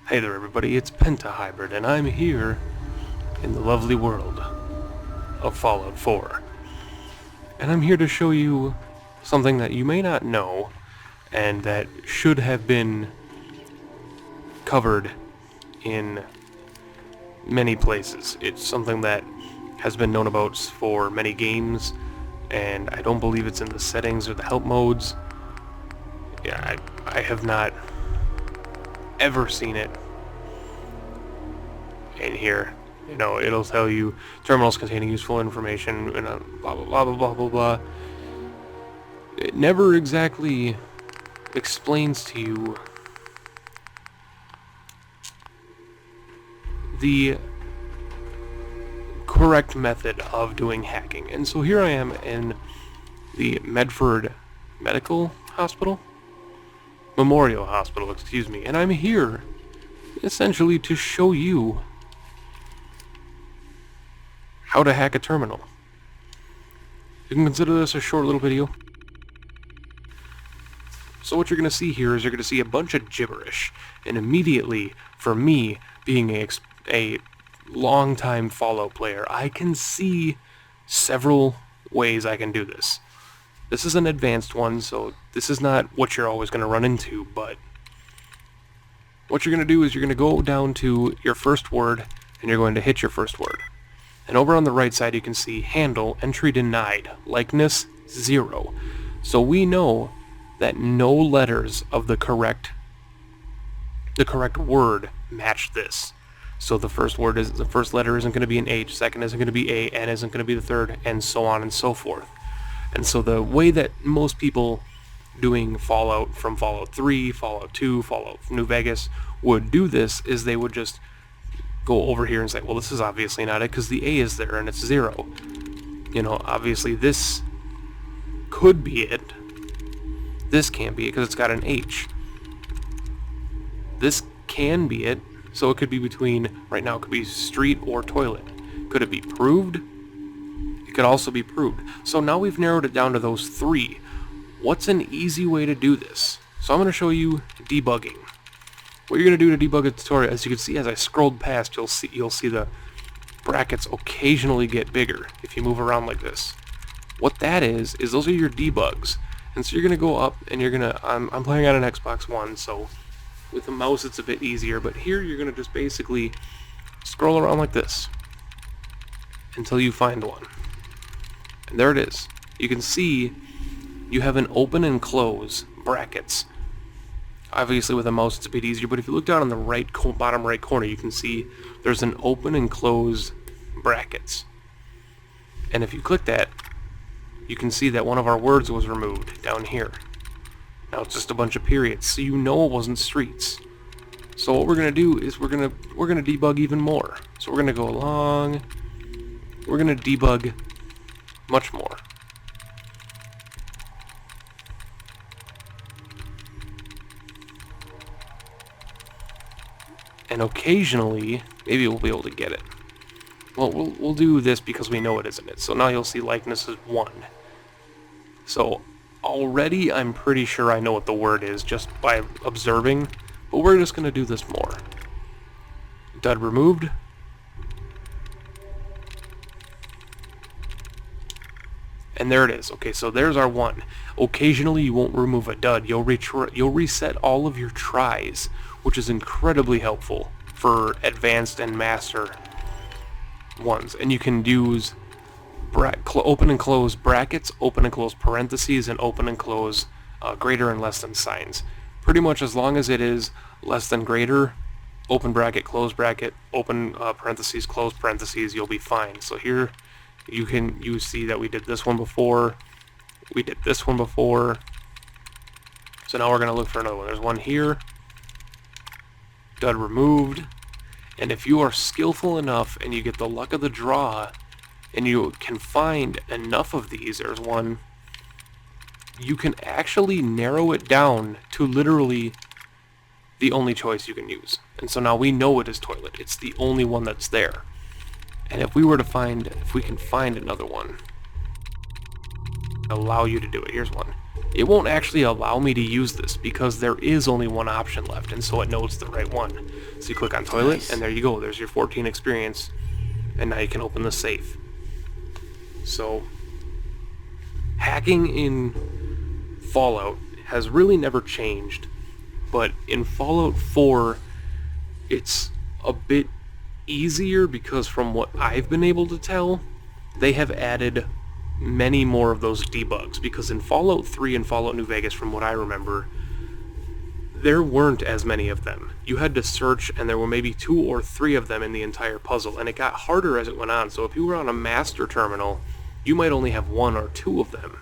Hey there everybody, it's Pentahybrid, and I'm here in the lovely world of Fallout 4. And I'm here to show you something that you may not know, and that should have been covered in many places. It's something that has been known about for many games, and I don't believe it's in the settings or the help modes. Yeah, I have not ever seen it in here. You know, it'll tell you terminals containing useful information and blah blah blah blah blah blah blah. It never exactly explains to you the correct method of doing hacking. And so here I am in the Medford Medical Hospital? Memorial Hospital, excuse me. And I'm here essentially to show you how to hack a terminal. You can consider this a short little video. So what you're going to see here is you're going to see a bunch of gibberish. And immediately, for me, being a long-time Fallout player, I can see several ways I can do this. This is an advanced one, so this is not what you're always going to run into, but what you're going to do is you're going to go down to your first word, and you're going to hit your first word. And over on the right side you can see handle, entry denied, likeness 0. So we know that no letters of the correct word match this. So the first letter isn't going to be an H, second isn't going to be A, N isn't going to be the third, and so on and so forth. And so the way that most people doing Fallout from Fallout 3, Fallout 2, Fallout New Vegas would do this is they would just go over here and say, well, this is obviously not it because the A is there and it's 0. You know, obviously this could be it. This can't be it because it's got an H. This can be it, so it could be between, right now it could be street or toilet. Could it be proved? It could also be proved. So now we've narrowed it down to those 3. What's an easy way to do this? So I'm going to show you debugging. What you're going to do to debug a tutorial, as you can see as I scrolled past, you'll see the brackets occasionally get bigger if you move around like this. What that is those are your debugs. And so you're going to go up and you're going to, I'm playing on an Xbox One, so with a mouse it's a bit easier, but here you're going to just basically scroll around like this until you find one. And there it is. You can see you have an open and close brackets. Obviously with a mouse it's a bit easier, but if you look down on the bottom right corner, you can see there's an open and close brackets. And if you click that, you can see that one of our words was removed down here. Now it's just a bunch of periods, so you know it wasn't streets. So what we're going to do is we're going to debug even more. So we're going to go along, we're going to debug much more. And occasionally, maybe we'll be able to get it. Well, we'll do this because we know it isn't it. So now you'll see likeness is 1. So already I'm pretty sure I know what the word is just by observing, but we're just going to do this more. Dud removed. And there it is. Okay, so there's our 1. Occasionally you won't remove a dud. You'll reset all of your tries, which is incredibly helpful for advanced and master ones. And you can use open and close brackets, open and close parentheses, and open and close greater and less than signs. Pretty much as long as it is less than greater, open bracket, open parentheses, close parentheses, you'll be fine. So here you see that we did this one before, we did this one before, so now we're going to look for another one. There's one here, dud removed, and if you are skillful enough and you get the luck of the draw and you can find enough of these, there's one, you can actually narrow it down to literally the only choice you can use. And so now we know it is toilet. It's the only one that's there. And if we can find another one, allow you to do it. Here's one. it won't actually allow me to use this because there is only one option left, and so it knows the right one. So you click on toilet, Nice. and there you go. There's your 14 experience, and now you can open the safe. So, hacking in Fallout has really never changed, but in Fallout 4, it's a bit easier because from what I've been able to tell, they have added many more of those debugs, because in Fallout 3 and Fallout New Vegas, from what I remember, there weren't as many of them. You had to search, and there were maybe 2 or 3 of them in the entire puzzle, and it got harder as it went on. So if you were on a master terminal, you might only have 1 or 2 of them.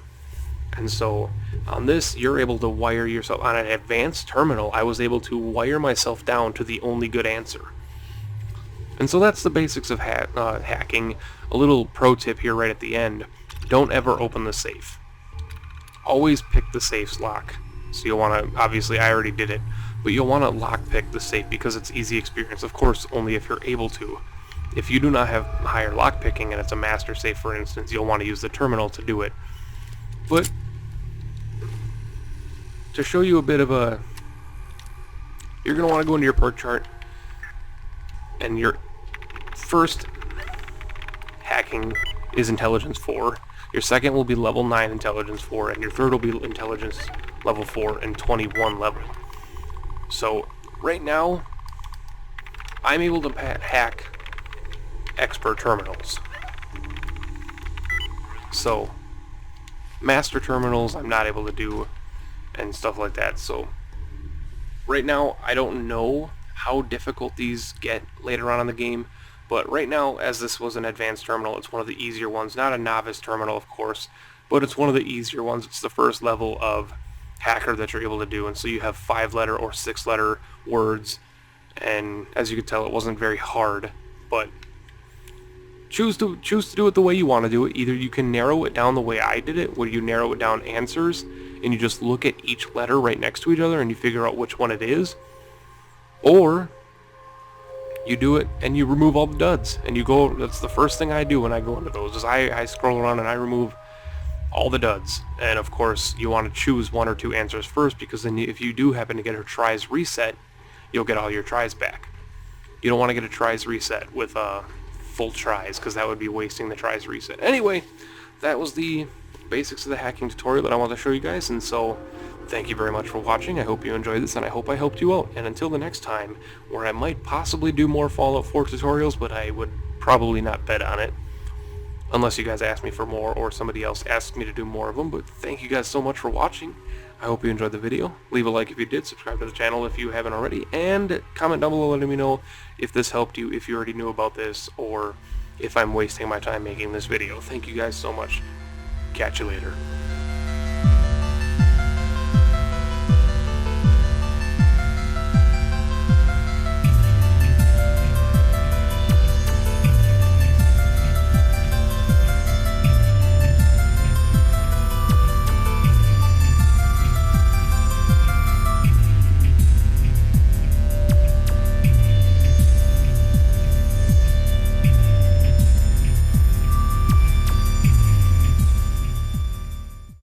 And so on this, you're able to wire yourself. On an advanced terminal, I was able to wire myself down to the only good answer. And so that's the basics of hacking. A little pro tip here right at the end: don't ever open the safe. Always pick the safe's lock. So you'll want to, obviously I already did it, but you'll want to lock pick the safe because it's easy experience. Of course, only if you're able to. If you do not have higher lock picking and it's a master safe, for instance, you'll want to use the terminal to do it. But to show you a bit of a, you're going to want to go into your perk chart, and your first hacking is intelligence 4. Your second will be level 9 intelligence 4, and your third will be intelligence level 4 and 21 level. So right now, I'm able to hack expert terminals. So master terminals I'm not able to do, and stuff like that. So right now, I don't know how difficult these get later on in the game, but right now, as this was an advanced terminal, it's one of the easier ones. Not a novice terminal, of course, but it's one of the easier ones. It's the first level of hacker that you're able to do, and so you have 5-letter or 6-letter words, and as you can tell, it wasn't very hard, but choose to do it the way you want to do it. Either you can narrow it down the way I did it, where you narrow it down answers, and you just look at each letter right next to each other, and you figure out which one it is, or you do it and you remove all the duds, and you go, that's the first thing I do when I go into those, is I scroll around and I remove all the duds. And of course, you want to choose 1 or 2 answers first, because then if you do happen to get her tries reset, you'll get all your tries back. You don't want to get a tries reset with full tries, because that would be wasting the tries reset. Anyway, that was the basics of the hacking tutorial that I wanted to show you guys, and so thank you very much for watching. I hope you enjoyed this, and I hope I helped you out. And until the next time, where I might possibly do more Fallout 4 tutorials, but I would probably not bet on it, unless you guys ask me for more, or somebody else asks me to do more of them. But thank you guys so much for watching. I hope you enjoyed the video. Leave a like if you did, subscribe to the channel if you haven't already, and comment down below letting me know if this helped you, if you already knew about this, or if I'm wasting my time making this video. Thank you guys so much. Catch you later.